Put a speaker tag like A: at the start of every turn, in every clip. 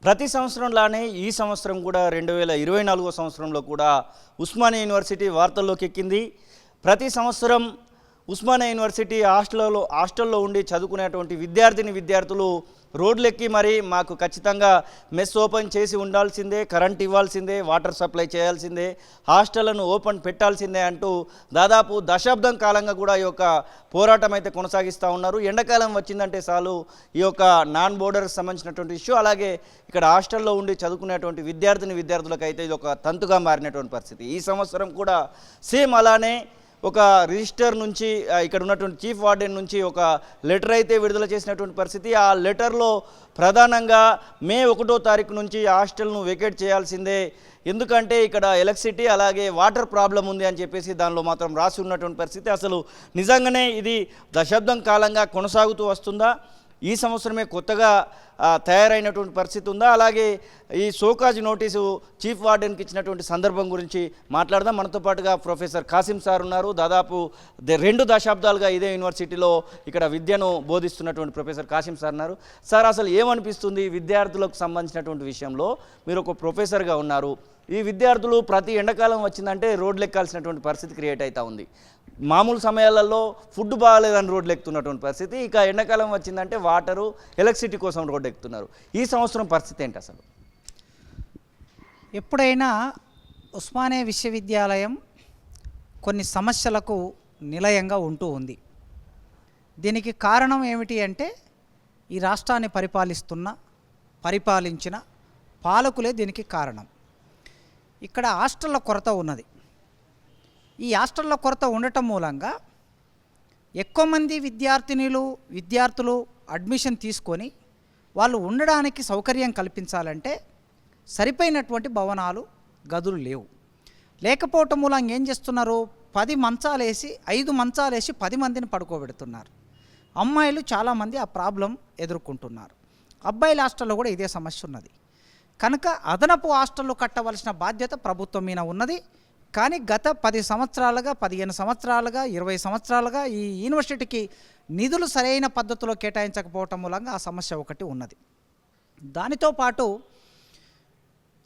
A: ప్రతి సంవత్సరంలానే ఈ సంవత్సరం కూడా 2024 సంవత్సరంలో కూడా ఉస్మానియా యూనివర్సిటీ వార్తల్లోకి ఎక్కింది. ప్రతి సంవత్సరం ఉస్మానియా యూనివర్సిటీ హాస్టల్లో ఉండి చదువుకునేటువంటి విద్యార్థులు రోడ్లెక్కి మరి మాకు ఖచ్చితంగా మెస్ ఓపెన్ చేసి ఉండాల్సిందే, కరెంట్ ఇవ్వాల్సిందే, వాటర్ సప్లై చేయాల్సిందే, హాస్టళ్లను ఓపెన్ పెట్టాల్సిందే అంటూ దాదాపు దశాబ్దం కాలంగా కూడా ఈ యొక్క పోరాటం అయితే కొనసాగిస్తూ ఉన్నారు. ఎండాకాలం వచ్చిందంటే చాలు ఈ యొక్క నాన్ బోర్డర్స్ సంబంధించినటువంటి ఇష్యూ, అలాగే ఇక్కడ హాస్టల్లో ఉండి చదువుకునేటువంటి విద్యార్థులకు అయితే ఇది ఒక తంతుగా మారినటువంటి పరిస్థితి. ఈ సంవత్సరం కూడా సేమ్ అలానే ఒక రిజిస్టర్ నుంచి ఇక్కడ ఉన్నటువంటి చీఫ్ వార్డెన్ నుంచి ఒక లెటర్ అయితే విడుదల చేసినటువంటి పరిస్థితి. ఆ లెటర్లో ప్రధానంగా మే 1వ తారీఖు నుంచి హాస్టల్ను వెకేట్ చేయాల్సిందే, ఎందుకంటే ఇక్కడ ఎలక్ట్రిసిటీ అలాగే వాటర్ ప్రాబ్లం ఉంది అని చెప్పేసి దానిలో మాత్రం రాసి ఉన్నటువంటి పరిస్థితి. అసలు నిజంగానే ఇది దశాబ్దం కాలంగా కొనసాగుతూ వస్తుందా, ఈ సంవత్సరమే కొత్తగా తయారైనటువంటి పరిస్థితి ఉందా? అలాగే ఈ షోకాజ్ నోటీసు చీఫ్ వార్డెన్కి ఇచ్చినటువంటి సందర్భం గురించి మాట్లాడదాం. మనతో పాటుగా ప్రొఫెసర్ కాసిం సార్ ఉన్నారు. దాదాపు 2 దశాబ్దాలుగా ఇదే యూనివర్సిటీలో ఇక్కడ విద్యను బోధిస్తున్నటువంటి ప్రొఫెసర్ కాసిం సార్ ఉన్నారు. సార్, అసలు ఏమనిపిస్తుంది విద్యార్థులకు సంబంధించినటువంటి విషయంలో? మీరు ఒక ప్రొఫెసర్గా ఉన్నారు. ఈ విద్యార్థులు ప్రతి ఎండాకాలం వచ్చిందంటే రోడ్లు ఎక్కాల్సినటువంటి పరిస్థితి క్రియేట్ అవుతూ ఉంది. మామూలు సమయాలలో ఫుడ్ బాగాలేదని రోడ్లు ఎక్కుతున్నటువంటి పరిస్థితి, ఇక ఎండాకాలం వచ్చిందంటే వాటరు, ఎలక్ట్రిసిటీ కోసం రోడ్డు ఎక్కుతున్నారు. ఈ సంవత్సరం పరిస్థితి ఏంటి అసలు?
B: ఎప్పుడైనా ఉస్మానియా విశ్వవిద్యాలయం కొన్ని సమస్యలకు నిలయంగా ఉంటూ ఉంది. దీనికి కారణం ఏమిటి అంటే ఈ రాష్ట్రాన్ని పరిపాలించిన పాలకులే దీనికి కారణం. ఇక్కడ హాస్టళ్ల కొరత ఉన్నది. ఈ హాస్టళ్ల కొరత ఉండటం మూలంగా ఎక్కువ మంది విద్యార్థులు అడ్మిషన్ తీసుకొని వాళ్ళు ఉండడానికి సౌకర్యం కల్పించాలంటే సరిపోయినటువంటి భవనాలు, గదులు లేకపోవటం మూలంగా ఏం చేస్తున్నారు? 5 మంచాలేసి 10 మందిని పడుకోబెడుతున్నారు. అమ్మాయిలు చాలామంది ఆ ప్రాబ్లం ఎదుర్కొంటున్నారు. అబ్బాయిల హాస్టల్లో కూడా ఇదే సమస్య ఉన్నది. కనుక అదనపు హాస్టళ్ళు కట్టవలసిన బాధ్యత ప్రభుత్వం మీద ఉన్నది. కానీ గత 10 సంవత్సరాలుగా, 15 సంవత్సరాలుగా, 20 సంవత్సరాలుగా ఈ యూనివర్సిటీకి నిధులు సరైన పద్ధతిలో కేటాయించకపోవటం మూలంగా ఆ సమస్య ఒకటి ఉన్నది. దానితో పాటు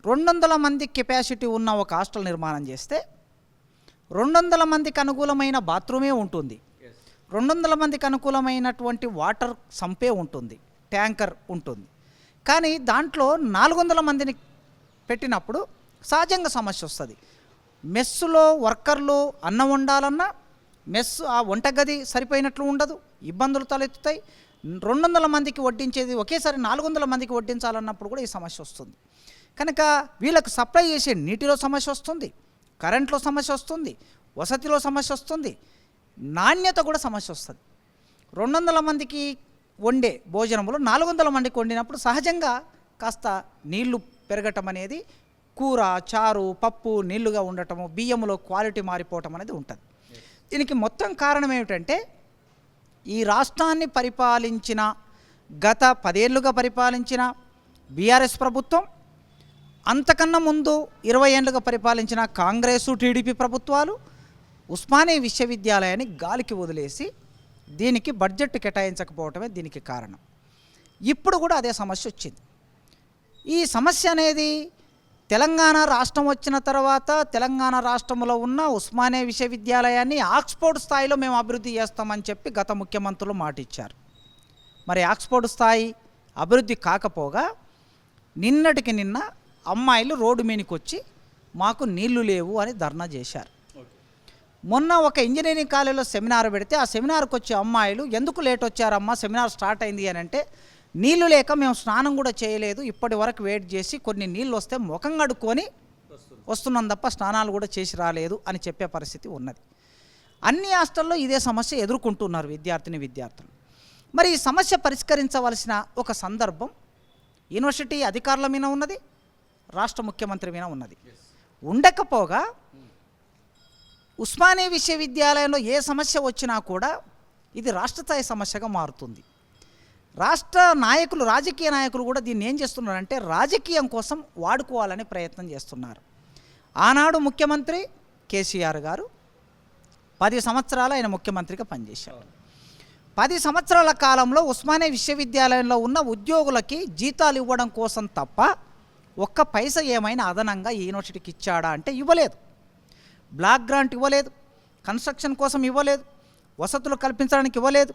B: 200 మంది కెపాసిటీ ఉన్న ఒక హాస్టల్ నిర్మాణం చేస్తే 200 మందికి అనుకూలమైన బాత్రూమే ఉంటుంది, 200 మందికి అనుకూలమైనటువంటి వాటర్ సంపే ఉంటుంది, ట్యాంకర్ ఉంటుంది. కానీ దాంట్లో 400 మందిని పెట్టినప్పుడు సహజంగా సమస్య వస్తుంది. మెస్సులో వర్కర్లు అన్నం వండాలన్నా ఆ వంటగది సరిపోయినట్లు ఉండదు, ఇబ్బందులు తలెత్తుతాయి. 200 మందికి వడ్డించేది ఒకేసారి 400 మందికి వడ్డించాలన్నప్పుడు కూడా ఈ సమస్య వస్తుంది. కనుక వీళ్ళకు సప్లై చేసే నీటిలో సమస్య వస్తుంది, కరెంట్లో సమస్య వస్తుంది, వసతిలో సమస్య వస్తుంది, నాణ్యత కూడా సమస్య వస్తుంది. 200 మందికి వండే భోజనంలో 400 మందికి వండినప్పుడు సహజంగా కాస్త నీళ్లు పెరగటం అనేది, కూర, చారు, పప్పు నీళ్లుగా ఉండటము, బియ్యంలో క్వాలిటీ మారిపోవటం అనేది ఉంటుంది. దీనికి మొత్తం కారణం ఏమిటంటే ఈ రాష్ట్రాన్ని గత 10 ఏళ్ళుగా పరిపాలించిన బీఆర్ఎస్ ప్రభుత్వం, అంతకన్నా ముందు 20 ఏళ్ళుగా పరిపాలించిన కాంగ్రెసు, టీడీపీ ప్రభుత్వాలు ఉస్మానియా విశ్వవిద్యాలయాన్ని గాలికి వదిలేసి దీనికి బడ్జెట్ కేటాయించకపోవటమే దీనికి కారణం. ఇప్పుడు కూడా అదే సమస్య వచ్చింది. ఈ సమస్య అనేది తెలంగాణ రాష్ట్రం వచ్చిన తర్వాత తెలంగాణ రాష్ట్రంలో ఉన్న ఉస్మానియా విశ్వవిద్యాలయాన్ని ఆక్స్ఫోర్డ్ స్థాయిలో మేము అభివృద్ధి చేస్తామని చెప్పి గత ముఖ్యమంత్రులు మాట ఇచ్చారు. మరి ఆక్స్ఫోర్డ్ స్థాయి అభివృద్ధి కాకపోగా నిన్నటికి నిన్న అమ్మాయిలు రోడ్డు మీదకి వచ్చి మాకు నీళ్లు లేవు అని ధర్నా చేశారు. మొన్న ఒక ఇంజనీరింగ్ కాలేజీలో సెమినార్ పెడితే ఆ సెమినార్కి వచ్చే అమ్మాయిలు ఎందుకు లేట్ వచ్చారమ్మా, సెమినార్ స్టార్ట్ అయింది అని అంటే, నీళ్లు లేక మేము స్నానం కూడా చేయలేదు, ఇప్పటి వరకు వెయిట్ చేసి కొన్ని నీళ్ళు వస్తే ముఖం కడుక్కొని వస్తున్నాం తప్ప స్నానాలు కూడా చేసి రాలేదు అని చెప్పే పరిస్థితి ఉన్నది. అన్ని హాస్టల్లో ఇదే సమస్య ఎదుర్కొంటున్నారు విద్యార్థులు. మరి ఈ సమస్య పరిష్కరించవలసిన ఒక సందర్భం యూనివర్సిటీ అధికారుల మీద ఉన్నది, రాష్ట్ర ముఖ్యమంత్రి మీద ఉన్నది. ఉండకపోగా ఉస్మానియా విశ్వవిద్యాలయంలో ఏ సమస్య వచ్చినా కూడా ఇది రాష్ట్ర స్థాయి సమస్యగా మారుతుంది. రాజకీయ నాయకులు కూడా దీన్ని ఏం చేస్తున్నారంటే రాజకీయం కోసం వాడుకోవాలని ప్రయత్నం చేస్తున్నారు. ఆనాడు ముఖ్యమంత్రి కేసీఆర్ గారు 10 సంవత్సరాలు ఆయన ముఖ్యమంత్రిగా పనిచేశారు. 10 సంవత్సరాల కాలంలో ఉస్మానియా విశ్వవిద్యాలయంలో ఉన్న ఉద్యోగులకి జీతాలు ఇవ్వడం కోసం తప్ప ఒక్క పైసా ఏమైనా అదనంగా ఈ యూనివర్సిటీకి ఇచ్చాడా అంటే ఇవ్వలేదు. బ్లాక్ గ్రాంట్ ఇవ్వలేదు, కన్స్ట్రక్షన్ కోసం ఇవ్వలేదు, వసతులు కల్పించడానికి ఇవ్వలేదు,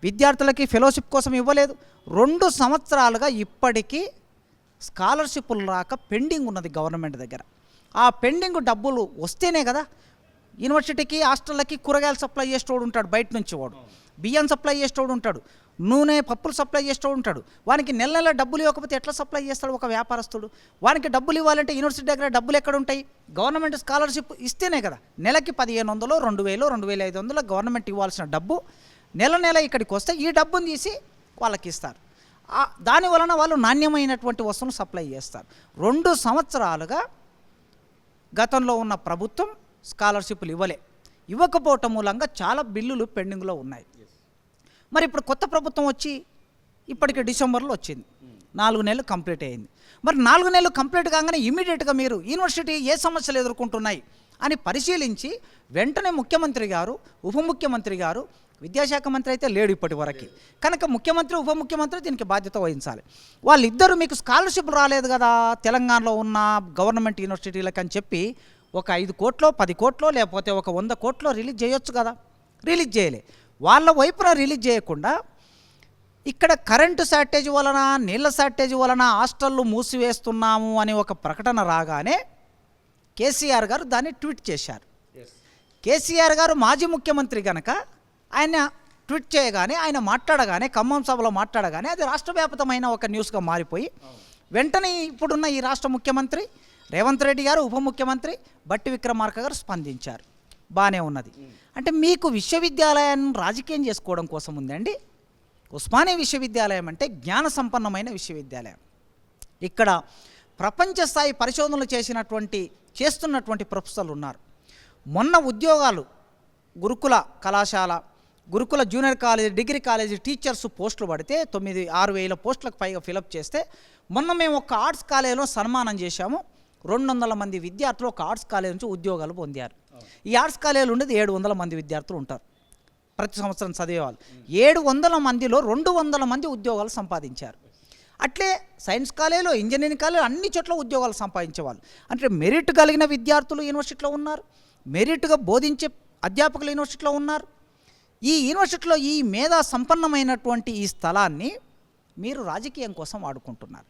B: విద్యార్థులకి ఫెలోషిప్ కోసం ఇవ్వలేదు. 2 సంవత్సరాలుగా ఇప్పటికీ స్కాలర్షిప్లు రాక పెండింగ్ ఉన్నది గవర్నమెంట్ దగ్గర. ఆ పెండింగ్ డబ్బులు వస్తేనే కదా యూనివర్సిటీకి హాస్టళ్ళకి కూరగాయలు సప్లై చేసేవాడు ఉంటాడు, బయట నుంచి వాడు బియ్యం సప్లై చేసేవాడు ఉంటాడు, నూనె పప్పులు సప్లై చేసేవాడు ఉంటాడు. వానికి నెల నెల డబ్బులు ఇవ్వకపోతే ఎట్లా సప్లై చేస్తాడు ఒక వ్యాపారస్తుడు? వానికి డబ్బులు ఇవ్వాలంటే యూనివర్సిటీ దగ్గర డబ్బులు ఎక్కడ ఉంటాయి? గవర్నమెంట్ స్కాలర్షిప్ ఇస్తేనే కదా. నెలకి 1500, 2000, 2500 గవర్నమెంట్ ఇవ్వాల్సిన డబ్బు నెల నెల ఇక్కడికి వస్తే ఈ డబ్బును తీసి వాళ్ళకి ఇస్తారు. దాని వలన వాళ్ళు నాణ్యమైనటువంటి వస్తువులు సప్లై చేస్తారు. 2 సంవత్సరాలుగా గతంలో ఉన్న ప్రభుత్వం స్కాలర్షిప్లు ఇవ్వకపోవటం మూలంగా చాలా బిల్లులు పెండింగ్లో ఉన్నాయి. మరి ఇప్పుడు కొత్త ప్రభుత్వం వచ్చి ఇప్పటికి డిసెంబర్లో వచ్చింది, 4 నెలలు కంప్లీట్ అయింది. మరి 4 నెలలు కంప్లీట్ కాగానే ఇమీడియట్గా మీరు యూనివర్సిటీ ఏ సమస్యలు ఎదుర్కొంటున్నాయి అని పరిశీలించి వెంటనే ముఖ్యమంత్రి గారు, ఉప ముఖ్యమంత్రి గారు, విద్యాశాఖ మంత్రి అయితే లేడు ఇప్పటి వరకు, కనుక ముఖ్యమంత్రి ఉప ముఖ్యమంత్రి దీనికి బాధ్యత వహించాలి. వాళ్ళిద్దరూ మీకు స్కాలర్షిప్ రాలేదు కదా తెలంగాణలో ఉన్న గవర్నమెంట్ యూనివర్సిటీలకు అని చెప్పి ఒక 5 కోట్లో 10 కోట్లో లేకపోతే ఒక 100 కోట్లో రిలీజ్ చేయొచ్చు కదా. రిలీజ్ చేయలే. వాళ్ళ వైపున రిలీజ్ చేయకుండా ఇక్కడ కరెంటు షార్టేజ్ వలన, నీళ్ళ షార్టేజ్ వలన హాస్టళ్ళు మూసివేస్తున్నాము అని ఒక ప్రకటన రాగానే కేసీఆర్ గారు దాన్ని ట్వీట్ చేశారు. కేసీఆర్ గారు మాజీ ముఖ్యమంత్రి కనుక ఆయన ట్వీట్ చేయగానే, ఆయన మాట్లాడగానే, ఖమ్మం సభలో మాట్లాడగానే అది రాష్ట్ర వ్యాప్తమైన ఒక న్యూస్గా మారిపోయి వెంటనే ఇప్పుడున్న ఈ రాష్ట్ర ముఖ్యమంత్రి రేవంత్ రెడ్డి గారు, ఉప ముఖ్యమంత్రి బట్టి విక్రమార్క గారు స్పందించారు. బాగానే ఉన్నది. అంటే మీకు విశ్వవిద్యాలయాన్ని రాజకీయం చేసుకోవడం కోసం ఉందండి. ఉస్మానియా విశ్వవిద్యాలయం అంటే జ్ఞాన సంపన్నమైన విశ్వవిద్యాలయం. ఇక్కడ ప్రపంచ స్థాయి పరిశోధనలు చేస్తున్నటువంటి ప్రొఫెసర్లు ఉన్నారు. మొన్న ఉద్యోగాలు గురుకుల కళాశాల, గురుకుల junior college, degree college teachers పోస్టులు పడితే 6,000 పోస్టులకు పైగా ఫిలప్ చేస్తే మొన్న మేము ఒక ఆర్ట్స్ కాలేజీలో సన్మానం చేశాము. 200 మంది విద్యార్థులు ఒక ఆర్ట్స్ కాలేజీ నుంచి ఉద్యోగాలు పొందారు. ఈ ఆర్ట్స్ కాలేజీలు ఉండేది 700 మంది విద్యార్థులు ఉంటారు ప్రతి సంవత్సరం చదివేవాళ్ళు. 700 మందిలో 200 మంది ఉద్యోగాలు సంపాదించారు. అట్లే సైన్స్ కాలేజీలో, ఇంజనీరింగ్ కాలేజీలో అన్ని చోట్ల ఉద్యోగాలు సంపాదించేవాళ్ళు. అంటే మెరిట్ కలిగిన విద్యార్థులు యూనివర్సిటీలో ఉన్నారు, మెరిట్గా బోధించే అధ్యాపకులు యూనివర్సిటీలో ఉన్నారు. ఈ యూనివర్సిటీలో ఈ మేధా సంపన్నమైనటువంటి ఈ స్థలాన్ని మీరు రాజకీయం కోసం వాడుకుంటున్నారు.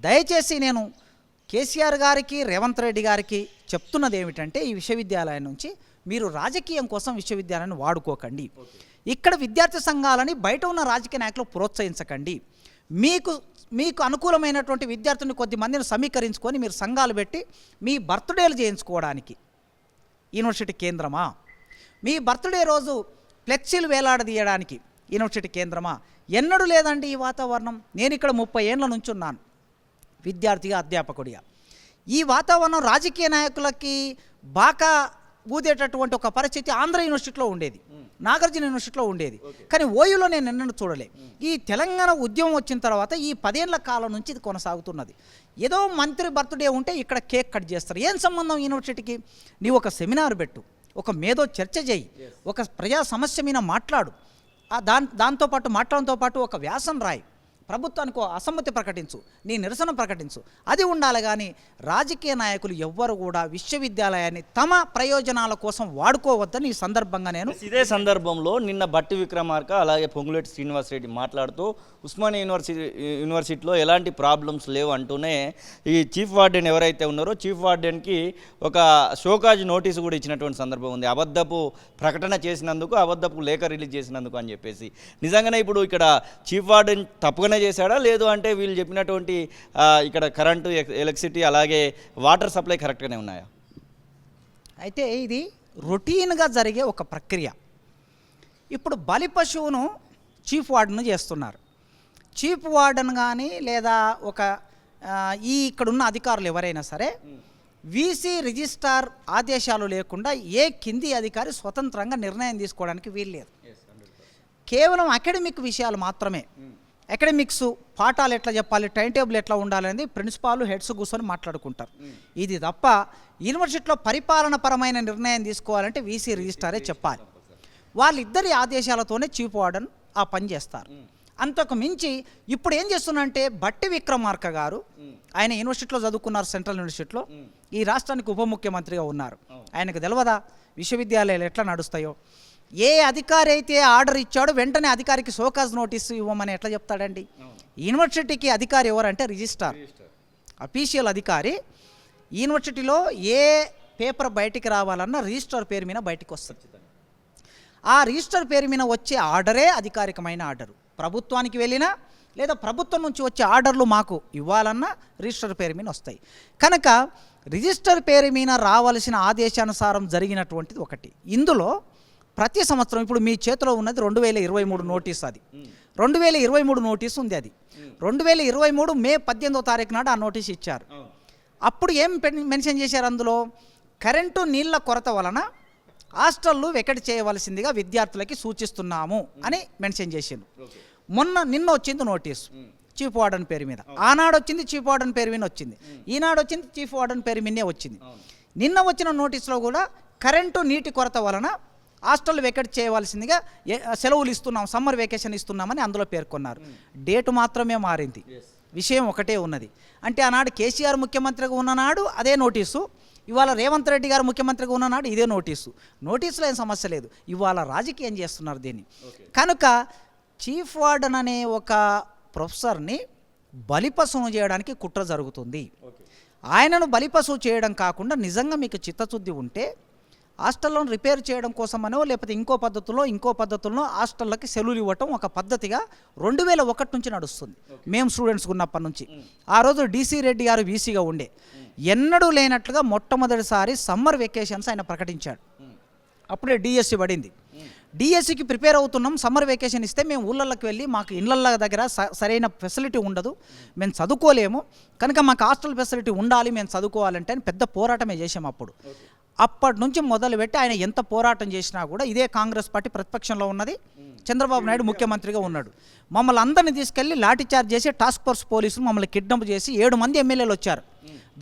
B: దయచేసి నేను కేసీఆర్ గారికి, రేవంత్ రెడ్డి గారికి చెప్తున్నది ఏమిటంటే ఈ విశ్వవిద్యాలయం నుంచి మీరు రాజకీయం కోసం విశ్వవిద్యాలయాన్ని వాడుకోకండి. ఇక్కడ విద్యార్థి సంఘాలని బయట ఉన్న రాజకీయ నాయకులు ప్రోత్సహించకండి. మీకు అనుకూలమైనటువంటి విద్యార్థులను కొద్ది మందిని సమీకరించుకొని మీరు సంఘాలు పెట్టి మీ బర్త్డేలు చేయించుకోవడానికి యూనివర్సిటీ కేంద్రమా? మీ బర్త్డే రోజు ఫ్లెక్సీలు వేలాడదీయడానికి యూనివర్సిటీ కేంద్రమా? ఎన్నడూ లేదండి ఈ వాతావరణం. నేను ఇక్కడ 30 ఏళ్ళ నుంచి ఉన్నాను విద్యార్థిగా, అధ్యాపకుడిగా. ఈ వాతావరణం రాజకీయ నాయకులకి బాగా ఊదేటటువంటి ఒక పరిస్థితి ఆంధ్ర యూనివర్సిటీలో ఉండేది, నాగార్జున యూనివర్సిటీలో ఉండేది. కానీ ఓయూలో నేను ఎన్నడూ చూడలే. ఈ తెలంగాణ ఉద్యమం వచ్చిన తర్వాత ఈ 10 ఏళ్ల కాలం నుంచి ఇది కొనసాగుతున్నది. ఏదో మంత్రి బర్త్డే ఉంటే ఇక్కడ కేక్ కట్ చేస్తారు. ఏం సంబంధం యూనివర్సిటీకి? నీవు ఒక సెమినార్ పెట్టు, ఒక మేధో చర్చ చేయి, ఒక ప్రజా సమస్య మీద మాట్లాడు, దాంతోపాటు మాట్లాడంతో పాటు ఒక వ్యాసం రాయి, ప్రభుత్వానికి అసమ్మతి ప్రకటించు, నీ నిరసన ప్రకటించు. అది ఉండాలి. కానీ రాజకీయ నాయకులు ఎవ్వరు కూడా విశ్వవిద్యాలయాన్ని తమ ప్రయోజనాల కోసం వాడుకోవద్దని ఈ సందర్భంగా నేను
A: ఇదే సందర్భంలో నిన్న బట్టి విక్రమార్క అలాగే పొంగులేటి శ్రీనివాసరెడ్డి మాట్లాడుతూ ఉస్మానియా యూనివర్సిటీలో ఎలాంటి ప్రాబ్లమ్స్ లేవు అంటూనే ఈ చీఫ్ వార్డెన్ ఎవరైతే ఉన్నారో చీఫ్ వార్డెన్కి ఒక షోకాజ్ నోటీసు కూడా ఇచ్చినటువంటి సందర్భం ఉంది. అబద్ధపు ప్రకటన చేసినందుకు, అబద్ధపు లేఖ రిలీజ్ చేసినందుకు అని చెప్పేసి. నిజంగానే ఇప్పుడు ఇక్కడ చీఫ్ వార్డెన్ తప్పుగానే చేశాడా, లేదు అంటే వీళ్ళు చెప్పినటువంటి ఇక్కడ కరెంటు, ఎలక్ట్రిసిటీ అలాగే వాటర్ సప్లై కరెక్ట్గానే ఉన్నాయా?
B: అయితే ఇది రొటీన్గా జరిగే ఒక ప్రక్రియ. ఇప్పుడు బలి పశువును చీఫ్ వార్డెన్ చేస్తున్నారు. చీఫ్ వార్డెన్ కానీ లేదా ఒక ఇక్కడున్న అధికారులు ఎవరైనా సరే వీసీ రిజిస్ట్రార్ ఆదేశాలు లేకుండా ఏ కింది అధికారి స్వతంత్రంగా నిర్ణయం తీసుకోవడానికి వీల్లేదు. కేవలం అకాడమిక్ విషయాలు మాత్రమే, అకాడమిక్స్ పాఠాలు ఎట్లా చెప్పాలి, టైం టేబుల్ ఎట్లా ఉండాలనేది ప్రిన్సిపాల్, హెడ్స్ కూర్చొని మాట్లాడుకుంటారు. ఇది తప్ప యూనివర్సిటీలో పరిపాలనపరమైన నిర్ణయం తీసుకోవాలంటే వీసీ రిజిస్ట్రారే చెప్పాలి. వాళ్ళిద్దరి ఆదేశాలతోనే చీఫ్ వార్డెన్ ఆ పని చేస్తారు. అంతకు మించి ఇప్పుడు ఏం చేస్తున్నారంటే బట్టి విక్రమార్క గారు, ఆయన యూనివర్సిటీలో చదువుకున్నారు, సెంట్రల్ యూనివర్సిటీలో, ఈ రాష్ట్రానికి ఉప ముఖ్యమంత్రిగా ఉన్నారు. ఆయనకు తెలియదా విశ్వవిద్యాలయాలు ఎట్లా నడుస్తాయో? ఏ అధికారి అయితే ఆర్డర్ ఇచ్చాడో వెంటనే అధికారికి షోకాజ్ నోటీసు ఇవ్వమని ఎట్లా చెప్తాడండి? యూనివర్సిటీకి అధికారి ఎవరంటే రిజిస్ట్రార్, అఫీషియల్ అధికారి. యూనివర్సిటీలో ఏ పేపర్ బయటికి రావాలన్నా రిజిస్ట్రార్ పేరు మీద బయటికి వస్తుంది. ఆ రిజిస్టర్ పేరు మీద వచ్చే ఆర్డరే అధికారికమైన ఆర్డరు. ప్రభుత్వానికి వెళ్ళినా లేదా ప్రభుత్వం నుంచి వచ్చే ఆర్డర్లు మాకు ఇవ్వాలన్నా రిజిస్టర్ పేరు మీద వస్తాయి. కనుక రిజిస్టర్ పేరు మీద రావాల్సిన ఆదేశానుసారం జరిగినటువంటిది ఒకటి. ఇందులో ప్రతి సంవత్సరం ఇప్పుడు మీ చేతిలో ఉన్నది 2023 నోటీస్. అది 2023 నోటీస్ ఉంది. అది 2023 మే 18వ తారీఖు నాడు ఆ నోటీస్ ఇచ్చారు. అప్పుడు ఏం మెన్షన్ చేశారు? అందులో కరెంటు నీళ్ల కొరత వలన హాస్టళ్ళు వెకెట్ చేయవలసిందిగా విద్యార్థులకి సూచిస్తున్నాము అని మెన్షన్ చేసిండు. నిన్న వచ్చింది నోటీసు చీఫ్ వార్డెన్ పేరు మీద. ఆనాడు వచ్చింది చీఫ్ వార్డెన్ పేరు మీద వచ్చింది, ఈనాడు వచ్చింది చీఫ్ వార్డెన్ పేరు మీదే వచ్చింది. నిన్న వచ్చిన నోటీసులో కూడా కరెంటు నీటి కొరత వలన హాస్టల్ వెకెట్ చేయవలసిందిగా సెలవులు ఇస్తున్నాం, సమ్మర్ వెకేషన్ ఇస్తున్నామని అందులో పేర్కొన్నారు. డేటు మాత్రమే మారింది, విషయం ఒకటే ఉన్నది. అంటే ఆనాడు కేసీఆర్ ముఖ్యమంత్రిగా ఉన్ననాడు అదే నోటీసు, ఇవాళ రేవంత్ రెడ్డి గారు ముఖ్యమంత్రిగా ఉన్ననాడు ఇదే నోటీసు. నోటీసులో ఏం సమస్య లేదు, ఇవాళ రాజకీయం చేస్తున్నారు దీన్ని. కనుక చీఫ్ వార్డెన్ అనే ఒక ప్రొఫెసర్ని బలిపశువు చేయడానికి కుట్ర జరుగుతుంది. ఆయనను బలిపశువు చేయడం కాకుండా నిజంగా మీకు చిత్తశుద్ధి ఉంటే హాస్టల్లను రిపేర్ చేయడం కోసమనో లేకపోతే ఇంకో పద్ధతుల్లో హాస్టళ్ళకి సెలవులు ఇవ్వటం ఒక పద్ధతిగా 2001 నుంచి నడుస్తుంది. మేము స్టూడెంట్స్ ఉన్నప్పటి నుంచి. ఆ రోజు డిసి రెడ్డి గారు వీసీగా ఉండే, ఎన్నడూ లేనట్లుగా మొట్టమొదటిసారి సమ్మర్ వెకేషన్స్ ఆయన ప్రకటించాడు. అప్పుడే డిఎస్సి పడింది. డిఎస్సికి ప్రిపేర్ అవుతున్నాం, సమ్మర్ వెకేషన్ ఇస్తే మేము ఊళ్ళకి వెళ్ళి మాకు ఇళ్ళ దగ్గర సరైన ఫెసిలిటీ ఉండదు, మేము చదువుకోలేము, కనుక మాకు హాస్టల్ ఫెసిలిటీ ఉండాలి, మేము చదువుకోవాలంటే అని పెద్ద పోరాటమే చేసాం. అప్పటి నుంచి మొదలుపెట్టి ఆయన ఎంత పోరాటం చేసినా కూడా ఇదే కాంగ్రెస్ పార్టీ ప్రతిపక్షంలో ఉన్నది, చంద్రబాబు నాయుడు ముఖ్యమంత్రిగా ఉన్నాడు. మమ్మల్ని అందరినీ తీసుకెళ్ళి లాఠీ చార్జ్ చేసి టాస్క్ ఫోర్స్ పోలీసులు మమ్మల్ని కిడ్నాప్ చేసి 7 మంది ఎమ్మెల్యేలు వచ్చారు.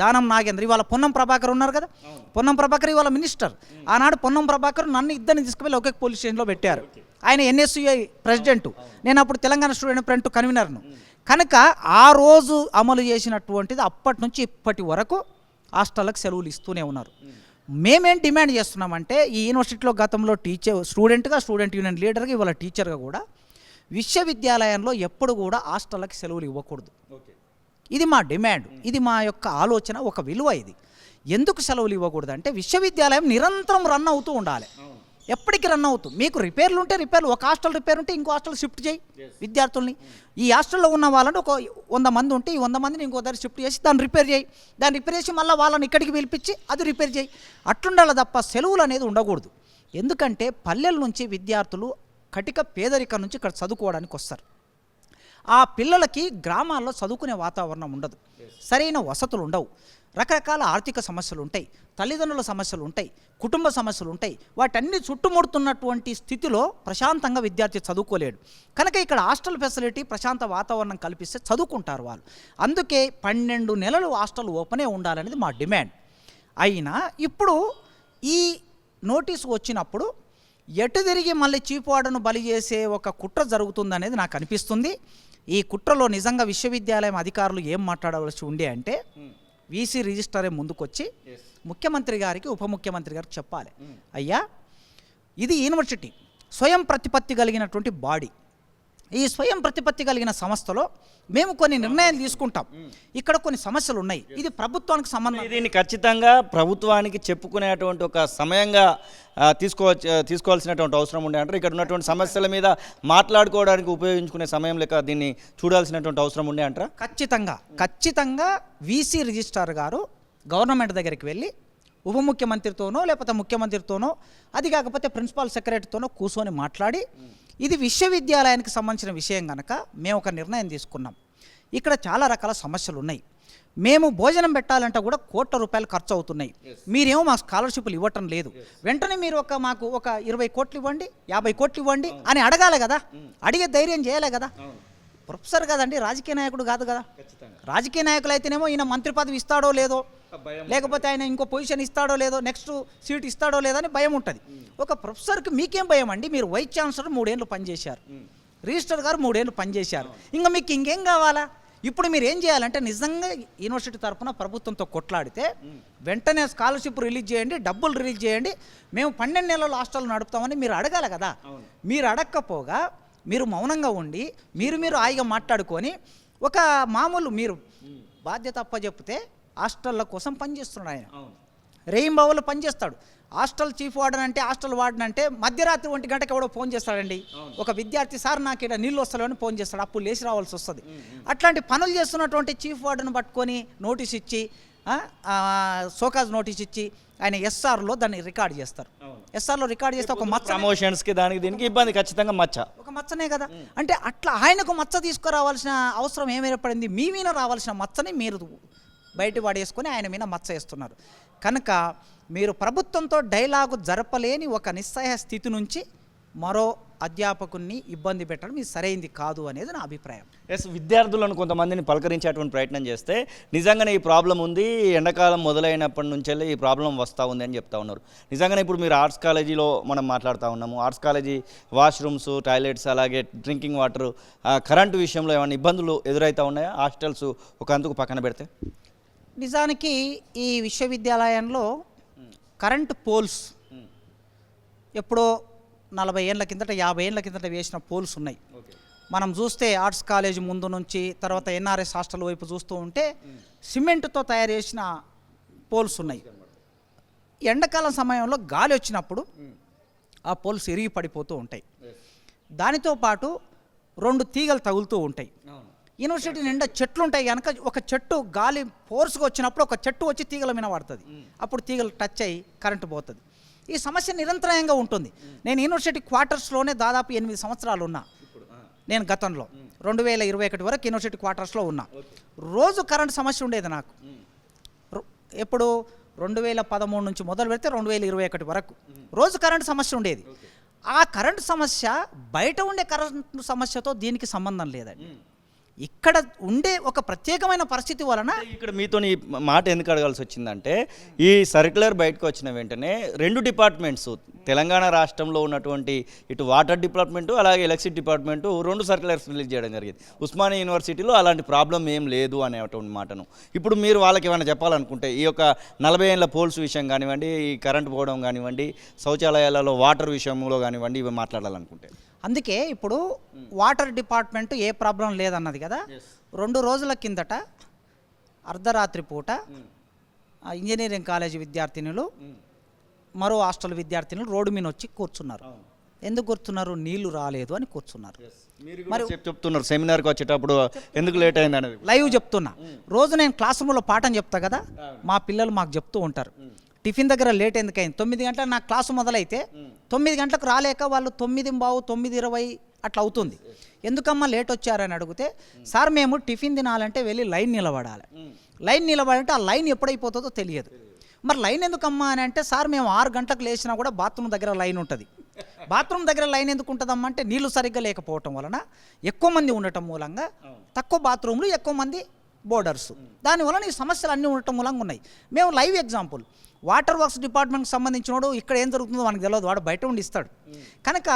B: దానం నాగేంద్ర, ఇవాళ పొన్నం ప్రభాకర్ ఉన్నారు కదా, పొన్నం ప్రభాకర్ ఇవాళ మినిస్టర్. ఆనాడు పొన్నం ప్రభాకర్ నన్ను ఇద్దరిని తీసుకువెళ్ళి ఒకే పోలీస్ స్టేషన్లో పెట్టారు. ఆయన ఎన్ఎస్యుఐ ప్రెసిడెంట్, నేను అప్పుడు తెలంగాణ స్టూడెంట్ ఫ్రంట్ కన్వీనర్ను. కనుక ఆ రోజు అమలు చేసినటువంటిది అప్పటి నుంచి ఇప్పటి వరకు హాస్టళ్ళకి సెలవులు ఇస్తూనే ఉన్నారు. మేమేం డిమాండ్ చేస్తున్నామంటే ఈ యూనివర్సిటీలో గతంలో స్టూడెంట్ యూనియన్ లీడర్గా ఇవాళ టీచర్గా కూడా విశ్వవిద్యాలయంలో ఎప్పుడు కూడా హాస్టళ్ళకి సెలవులు ఇవ్వకూడదు. ఇది మా డిమాండ్, ఇది మా యొక్క ఆలోచన, ఒక విలువ. ఇది ఎందుకు సెలవులు ఇవ్వకూడదు అంటే విశ్వవిద్యాలయం నిరంతరం రన్ అవుతూ ఉండాలి, ఎప్పటికీ రన్ అవుతూ. మీకు రిపేర్లు ఉంటే రిపేర్లు, ఒక హాస్టల్ రిపేర్ ఉంటే ఇంకో హాస్టల్ షిఫ్ట్ చేయి విద్యార్థుల్ని. ఈ హాస్టల్లో ఉన్న వాళ్ళని ఒక 100 మంది ఉంటే ఈ 100 మందిని ఇంకో దగ్గర షిఫ్ట్ చేసి దాన్ని రిపేర్ చేసి మళ్ళీ వాళ్ళని ఇక్కడికి పిలిపించి అది రిపేర్ చేయి. అట్లుండాలి తప్ప సెలవులు అనేది ఉండకూడదు. ఎందుకంటే పల్లెల నుంచి విద్యార్థులు కటిక పేదరికం నుంచి ఇక్కడ చదువుకోవడానికి వస్తారు. ఆ పిల్లలకి గ్రామాల్లో చదువుకునే వాతావరణం ఉండదు, సరైన వసతులు ఉండవు, రకరకాల ఆర్థిక సమస్యలు ఉంటాయి, తల్లిదండ్రుల సమస్యలు ఉంటాయి, కుటుంబ సమస్యలు ఉంటాయి. వాటన్ని చుట్టుముడుతున్నటువంటి స్థితిలో ప్రశాంతంగా విద్యార్థి చదువుకోలేడు. కనుక ఇక్కడ హాస్టల్ ఫెసిలిటీ, ప్రశాంత వాతావరణం కల్పిస్తే చదువుకుంటారు వాళ్ళు. అందుకే 12 నెలలు హాస్టల్ ఓపెనే ఉండాలనేది మా డిమాండ్. అయినా ఇప్పుడు ఈ నోటీసు వచ్చినప్పుడు ఎటు తిరిగి మళ్ళీ చీఫ్ వార్డెన్ను బలి చేసే ఒక కుట్ర జరుగుతుందనేది నాకు అనిపిస్తుంది. ఈ కుట్రలో నిజంగా విశ్వవిద్యాలయం అధికారులు ఏం మాట్లాడవలసి ఉండే అంటే వీసీ రిజిస్టరే ముందుకొచ్చి ముఖ్యమంత్రి గారికి, ఉప ముఖ్యమంత్రి గారికి చెప్పాలి, అయ్యా ఇది యూనివర్సిటీ స్వయం ప్రతిపత్తి కలిగినటువంటి బాడీ, ఈ స్వయం ప్రతిపత్తి కలిగిన సంస్థలో మేము కొన్ని నిర్ణయాలు తీసుకుంటాం, ఇక్కడ కొన్ని సమస్యలు ఉన్నాయి, ఇది ప్రభుత్వానికి సంబంధం.
A: దీన్ని ఖచ్చితంగా ప్రభుత్వానికి చెప్పుకునేటువంటి ఒక సమయంగా తీసుకోవాల్సినటువంటి అవసరం ఉండే అంటారు. ఇక్కడ ఉన్నటువంటి సమస్యల మీద మాట్లాడుకోవడానికి ఉపయోగించుకునే సమయం లెక్క దీన్ని చూడాల్సినటువంటి అవసరం ఉండే అంటారా?
B: ఖచ్చితంగా వీసీ రిజిస్ట్రార్ గారు గవర్నమెంట్ దగ్గరికి వెళ్ళి ఉప ముఖ్యమంత్రితోనో లేకపోతే ముఖ్యమంత్రితోనో, అది కాకపోతే ప్రిన్సిపాల్ సెక్రటరీతోనో కూర్చొని మాట్లాడి, ఇది విశ్వవిద్యాలయానికి సంబంధించిన విషయం కనుక మేము ఒక నిర్ణయం తీసుకున్నాం, ఇక్కడ చాలా రకాల సమస్యలు ఉన్నాయి, మేము భోజనం పెట్టాలంటే కూడా ₹1,00,00,000 ఖర్చు అవుతున్నాయి, మీరేమో మాకు స్కాలర్షిప్లు ఇవ్వటం లేదు, వెంటనే మీరు మాకు ఒక 20 కోట్లు ఇవ్వండి, 50 కోట్లు ఇవ్వండి అని అడగాలి కదా, అడిగే ధైర్యం చేయాలి కదా. ప్రొఫెసర్ కదండి, రాజకీయ నాయకుడు కాదు కదా. రాజకీయ నాయకులు అయితేనేమో ఈయన మంత్రి పదవి ఇస్తాడో లేదో, లేకపోతే ఆయన ఇంకో పొజిషన్ ఇస్తాడో లేదో, నెక్స్ట్ సీట్ ఇస్తాడో లేదో అని భయం ఉంటుంది. ఒక ప్రొఫెసర్కి మీకేం భయం అండి? మీరు వైస్ ఛాన్సలర్ 3 ఏళ్ళు పనిచేశారు, రిజిస్టర్ గారు 3 ఏళ్ళు పనిచేశారు. ఇంకా మీకు ఇంకేం కావాలా? ఇప్పుడు మీరు ఏం చేయాలంటే నిజంగా యూనివర్సిటీ తరఫున ప్రభుత్వంతో కొట్లాడితే వెంటనే స్కాలర్షిప్ రిలీజ్ చేయండి, డబ్బులు రిలీజ్ చేయండి, మేము 12 నెలలు హాస్టల్ నడుపుతామని మీరు అడగాలి కదా. మీరు అడగకపోగా మీరు మౌనంగా ఉండి మీరు హాయిగా మాట్లాడుకొని ఒక మామూలు మీరు బాధ్యత అప్పచెప్తే హాస్టళ్ళ కోసం పనిచేస్తున్నాడు ఆయన. రేయింబావులో పనిచేస్తాడు. హాస్టల్ చీఫ్ వార్డెన్ అంటే హాస్టల్ వార్డెన్ అంటే మధ్యరాత్రి 1 గంటకి ఎవడో ఫోన్ చేస్తాడండి. ఒక విద్యార్థి సార్ నాకు ఇక్కడ నీళ్ళు వస్తలేవని ఫోన్ చేస్తాడు, అప్పుడు లేచి రావాల్సి వస్తుంది. అట్లాంటి పనులు చేస్తున్నటువంటి చీఫ్ వార్డెన్ పట్టుకొని నోటీస్ ఇచ్చి సోకాజ్ నోటీస్ ఇచ్చి ఆయన ఎస్ఆర్లో దాన్ని రికార్డ్ చేస్తారు. ఎస్ఆర్లో రికార్డ్ చేస్తే ఒక మచ్చ,
A: ప్రమోషన్స్కి దానికి దీనికి ఇబ్బంది, ఖచ్చితంగా ఒక
B: మచ్చనే కదా. అంటే అట్లా ఆయనకు మచ్చ తీసుకురావాల్సిన అవసరం ఏమైనా మీ మీద రావాల్సిన మచ్చని మీరు బయట పడేసుకొని ఆయన మీద మచ్చ వేస్తున్నారు. కనుక మీరు ప్రభుత్వంతో డైలాగు జరపలేని ఒక నిస్సహాయ స్థితి నుంచి మరో అధ్యాపకుని ఇబ్బంది పెట్టడం ఇది సరైంది కాదు అనేది నా అభిప్రాయం.
A: ఎస్, విద్యార్థులను కొంతమందిని పలకరించేటువంటి ప్రయత్నం చేస్తే నిజంగానే ఈ ప్రాబ్లం ఉంది, ఎండాకాలం మొదలైనప్పటి నుంచే ఈ ప్రాబ్లం వస్తూ ఉంది అని చెప్తా ఉన్నారు. నిజంగానే ఇప్పుడు మీరు ఆర్ట్స్ కాలేజీలో మనం మాట్లాడుతూ ఉన్నాము. ఆర్ట్స్ కాలేజీ వాష్రూమ్స్, టాయిలెట్స్, అలాగే డ్రింకింగ్ వాటర్, కరెంటు విషయంలో ఏమైనా ఇబ్బందులు ఎదురవుతూ ఉన్నాయా? హాస్టల్స్ ఒక అందుకు పక్కన పెడితే
B: నిజానికి ఈ విశ్వవిద్యాలయంలో కరెంటు పోల్స్ ఎప్పుడో 40 ఏళ్ళ కిందట 50 ఏళ్ళ కిందట వేసిన పోల్స్ ఉన్నాయి. మనం చూస్తే ఆర్ట్స్ కాలేజ్ ముందు నుంచి తర్వాత ఎన్ఆర్ఎస్ హాస్టల్ వైపు చూస్తూ ఉంటే సిమెంట్తో తయారు చేసిన పోల్స్ ఉన్నాయి. ఎండాకాలం సమయంలో గాలి వచ్చినప్పుడు ఆ పోల్స్ ఇరిగి పడిపోతూ ఉంటాయి. దానితో పాటు 2 తీగలు తగులుతూ ఉంటాయి. యూనివర్సిటీ నిండా చెట్లు ఉంటాయి కనుక ఒక చెట్టు గాలి ఫోర్స్గా వచ్చినప్పుడు ఒక చెట్టు వచ్చి తీగల మీద పడుతుంది, అప్పుడు తీగలు టచ్ అయ్యి కరెంటు పోతుంది. ఈ సమస్య నిరంతరాయంగా ఉంటుంది. నేను యూనివర్సిటీ క్వార్టర్స్లోనే దాదాపు 8 సంవత్సరాలు ఉన్నా. నేను గతంలో 2021 వరకు యూనివర్సిటీ క్వార్టర్స్లో ఉన్నా. రోజు కరెంటు సమస్య ఉండేది నాకు. ఎప్పుడు 2013 నుంచి మొదలు పెడితే 2021 వరకు రోజు కరెంటు సమస్య ఉండేది. ఆ కరెంటు సమస్య బయట ఉండే కరెంటు సమస్యతో దీనికి సంబంధం లేదండి. ఇక్కడ ఉండే ఒక ప్రత్యేకమైన పరిస్థితి వలన
A: ఇక్కడ మీతో ఈ మాట ఎందుకు అడగాల్సి వచ్చిందంటే, ఈ సర్క్యులర్ బయటకు వచ్చిన వెంటనే 2 డిపార్ట్మెంట్స్ తెలంగాణ రాష్ట్రంలో ఉన్నటువంటి ఇటు వాటర్ డిపార్ట్మెంటు అలాగే ఎలక్ట్రిసిటీ డిపార్ట్మెంటు 2 సర్క్యులర్స్ రిలీజ్ చేయడం జరిగింది. ఉస్మానియా యూనివర్సిటీలో అలాంటి ప్రాబ్లం ఏం లేదు అనేటువంటి మాటను ఇప్పుడు మీరు వాళ్ళకి ఏమైనా చెప్పాలనుకుంటే ఈ యొక్క 40 ఏళ్ళ పోల్స్ విషయం కానివ్వండి, ఈ కరెంట్ పోవడం కానివ్వండి, శౌచాలయాలలో వాటర్ విషయంలో కానివ్వండి, ఇవి మాట్లాడాలనుకుంటే
B: అందుకే ఇప్పుడు వాటర్ డిపార్ట్మెంట్ ఏ ప్రాబ్లం లేదన్నది కదా. 2 రోజుల కిందట అర్ధరాత్రి పూట ఇంజనీరింగ్ కాలేజీ విద్యార్థినులు మరో హాస్టల్ విద్యార్థినులు రోడ్డు మీద వచ్చి కూర్చున్నారు. ఎందుకు కూర్చున్నారు? నీళ్లు రాలేదు అని కూర్చున్నారు.
A: మరి చెప్తున్నారు సెమినార్కి వచ్చేటప్పుడు ఎందుకు లేట్ అయింది అనేది
B: లైవ్ చెప్తున్నా. రోజు నేను క్లాస్ రూమ్లో పాఠం చెప్తా కదా, మా పిల్లలు మాకు చెప్తూ ఉంటారు టిఫిన్ దగ్గర లేట్ ఎందుకైంది. 9 గంటలకు నాకు క్లాసు మొదలైతే 9 గంటలకు రాలేక వాళ్ళు 9:15, 9:20 అట్లా అవుతుంది. ఎందుకమ్మా లేట్ వచ్చారని అడిగితే, సార్ మేము టిఫిన్ తినాలంటే వెళ్ళి లైన్ నిలబడాలి, లైన్ నిలబడాలంటే ఆ లైన్ ఎప్పుడైపోతుందో తెలియదు. మరి లైన్ ఎందుకమ్మా అని అంటే, సార్ మేము 6 గంటలకు లేచినా కూడా బాత్రూమ్ దగ్గర లైన్ ఉంటుంది. బాత్రూమ్ దగ్గర లైన్ ఎందుకు ఉంటుందమ్మా అంటే, నీళ్లు సరిగ్గా లేకపోవటం వలన ఎక్కువ మంది ఉండటం మూలంగా తక్కువ బాత్రూమ్లు, ఎక్కువ మంది బోర్డర్స్, దానివల్ల ఈ సమస్యలు అన్నీ ఉండటం మూలంగా ఉన్నాయి. మేము లైవ్ ఎగ్జాంపుల్, వాటర్ వర్క్స్ డిపార్ట్మెంట్కి సంబంధించినోడు ఇక్కడ ఏం జరుగుతుందో మనకు తెలియదు, వాడు బయట ఉండి ఇస్తాడు. కనుక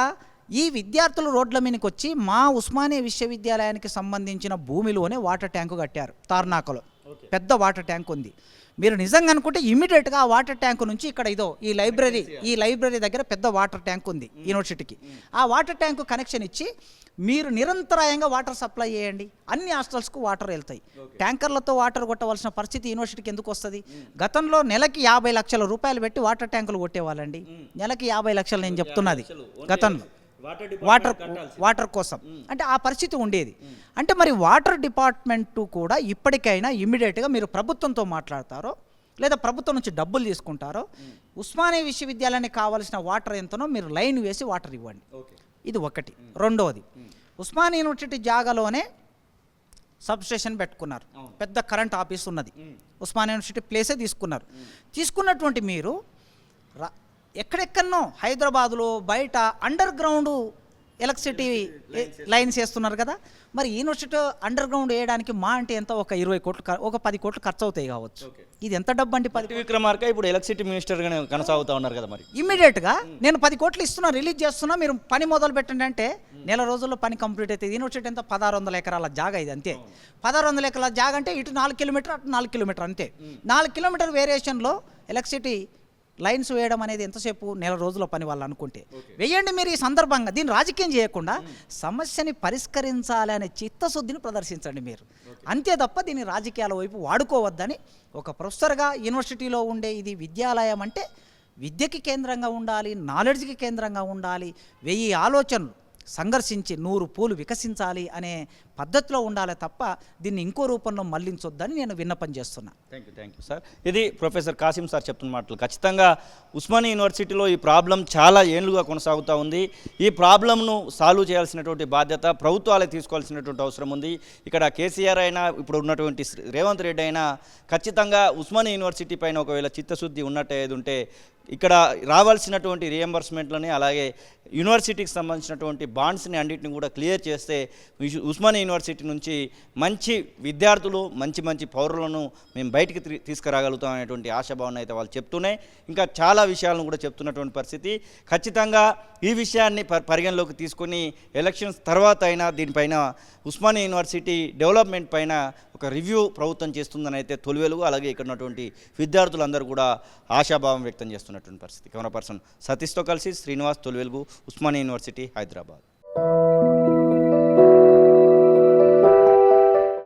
B: ఈ విద్యార్థులు రోడ్ల మీదకి వచ్చి మా ఉస్మానియా విశ్వవిద్యాలయానికి సంబంధించిన భూమిలోనే వాటర్ ట్యాంకు కట్టారు. తార్నాకలో పెద్ద వాటర్ ట్యాంక్ ఉంది. మీరు నిజంగా అనుకుంటే ఇమీడియట్గా ఆ వాటర్ ట్యాంకు నుంచి ఇక్కడ ఇదో ఈ లైబ్రరీ దగ్గర పెద్ద వాటర్ ట్యాంక్ ఉంది యూనివర్సిటీకి. ఆ వాటర్ ట్యాంకు కనెక్షన్ ఇచ్చి మీరు నిరంతరాయంగా వాటర్ సప్లై చేయండి, అన్ని హాస్టల్స్కు వాటర్ వెళ్తాయి. ట్యాంకర్లతో వాటర్ కొట్టవలసిన పరిస్థితి యూనివర్సిటీకి ఎందుకు వస్తుంది? గతంలో నెలకి 50 లక్షల రూపాయలు పెట్టి వాటర్ ట్యాంకులు కొట్టేవాళ్ళండి. నెలకి 50 లక్షలు నేను చెప్తున్నది గతంలో వాటర్ కోసం. అంటే ఆ పరిస్థితి ఉండేది. అంటే మరి వాటర్ డిపార్ట్మెంటు కూడా ఇప్పటికైనా ఇమ్మీడియట్గా మీరు ప్రభుత్వంతో మాట్లాడతారో లేదా ప్రభుత్వం నుంచి డబ్బులు తీసుకుంటారో, ఉస్మానియా విశ్వవిద్యాలయానికి కావాల్సిన వాటర్ ఎంతనో మీరు లైన్ వేసి వాటర్ ఇవ్వండి. ఇది ఒకటి. రెండవది, ఉస్మానియా యూనివర్సిటీ జాగాలోనే సబ్స్టేషన్ పెట్టుకున్నారు, పెద్ద కరెంట్ ఆఫీస్ ఉన్నది. ఉస్మానియా యూనివర్సిటీ ప్లేసే తీసుకున్నారు. తీసుకున్నటువంటి మీరు ఎక్కడెక్కడనో హైదరాబాదులో బయట అండర్ గ్రౌండ్ ఎలక్ట్రిసిటీ లైన్స్ వేస్తున్నారు కదా. మరి యూనివర్సిటీ అండర్ గ్రౌండ్ వేయడానికి మా అంటే ఎంత, ఒక 20 కోట్లు ఒక 10 కోట్లు ఖర్చు అవుతాయి కావచ్చు. ఇది ఎంత డబ్బు అండి? 10
A: విక్రమార్క ఇప్పుడు ఎలక్ట్రిసిటీ మినిస్టర్గానే కొనసాగుతూ ఉన్నారు కదా. మరి
B: ఇమ్మీడియట్గా నేను 10 కోట్లు ఇస్తున్నా, రిలీజ్ చేస్తున్నా, మీరు పని మొదలు పెట్టండి అంటే నెల రోజుల్లో పని కంప్లీట్ అవుతుంది. యూనివర్సిటీ ఎంత 1600 ఎకరాల జాగా ఇది అంతే. 1600 ఎకరాల జాగా అంటే ఇటు 4 కిలోమీటర్ అటు 4 కిలోమీటర్ అంతే. 4 కిలోమీటర్ వేరియేషన్లో ఎలక్ట్రిసిటీ లైన్స్ వేయడం అనేది ఎంతసేపు, నెల రోజుల పని వాళ్ళు అనుకుంటే వేయండి. మీరు ఈ సందర్భంగా దీన్ని రాజకీయం చేయకుండా సమస్యని పరిష్కరించాలి అనే చిత్తశుద్ధిని ప్రదర్శించండి మీరు, అంతే తప్ప దీన్ని రాజకీయాల వైపు వాడుకోవద్దని ఒక ప్రొఫెసర్గా యూనివర్సిటీలో ఉండే ఇది విద్యాలయం అంటే విద్యకి కేంద్రంగా ఉండాలి, నాలెడ్జ్కి కేంద్రంగా ఉండాలి, 1000 ఆలోచనలు సంఘర్షించి 100 పూలు వికసించాలి అనే పద్ధతిలో ఉండాలి తప్ప దీన్ని ఇంకో రూపంలో మళ్లించొద్దని నేను విన్నపం చేస్తున్నా.
A: Thank you sir. ఇది ప్రొఫెసర్ కాసిం సార్ చెప్తున్న మాటలు. ఖచ్చితంగా ఉస్మానియా యూనివర్సిటీలో ఈ ప్రాబ్లం చాలా ఏళ్లుగా కొనసాగుతూ ఉంది. ఈ ప్రాబ్లంను సాల్వ్ చేయాల్సినటువంటి బాధ్యత ప్రభుత్వాలే తీసుకోవాల్సినటువంటి అవసరం ఉంది. ఇక్కడ కేసీఆర్ అయినా ఇప్పుడు ఉన్నటువంటి రేవంత్ రెడ్డి అయినా ఖచ్చితంగా ఉస్మానియా యూనివర్సిటీ పైన ఒకవేళ చిత్తశుద్ధి ఉన్నట్టు ఏది ఉంటే ఇక్కడ రావాల్సినటువంటి రియంబర్స్మెంట్లని అలాగే యూనివర్సిటీకి సంబంధించినటువంటి బాండ్స్ని అన్నింటిని కూడా క్లియర్ చేస్తే ఉస్మానియా యూనివర్సిటీ నుంచి మంచి విద్యార్థులు మంచి పౌరులను మేము బయటికి తీసుకురాగలుగుతాం అనేటువంటి ఆశాభావన అయితే వాళ్ళు చెప్తూనే ఇంకా చాలా విషయాలను కూడా చెప్తున్నటువంటి పరిస్థితి. ఖచ్చితంగా ఈ విషయాన్ని పరిగణలోకి తీసుకొని ఎలక్షన్స్ తర్వాత అయినా దీనిపైన ఉస్మానియా యూనివర్సిటీ డెవలప్మెంట్ పైన ఒక రివ్యూ ప్రభుత్వం చేస్తుందని అయితే తొలివెలుగు అలాగే ఇక్కడ ఉన్నటువంటి విద్యార్థులందరూ కూడా ఆశాభావం వ్యక్తం చేస్తున్నటువంటి పరిస్థితి. కెమెరా పర్సన్ సతీష్తో కలిసి శ్రీనివాస్, తొలివెలుగు, ఉస్మానియా యూనివర్సిటీ, హైదరాబాద్.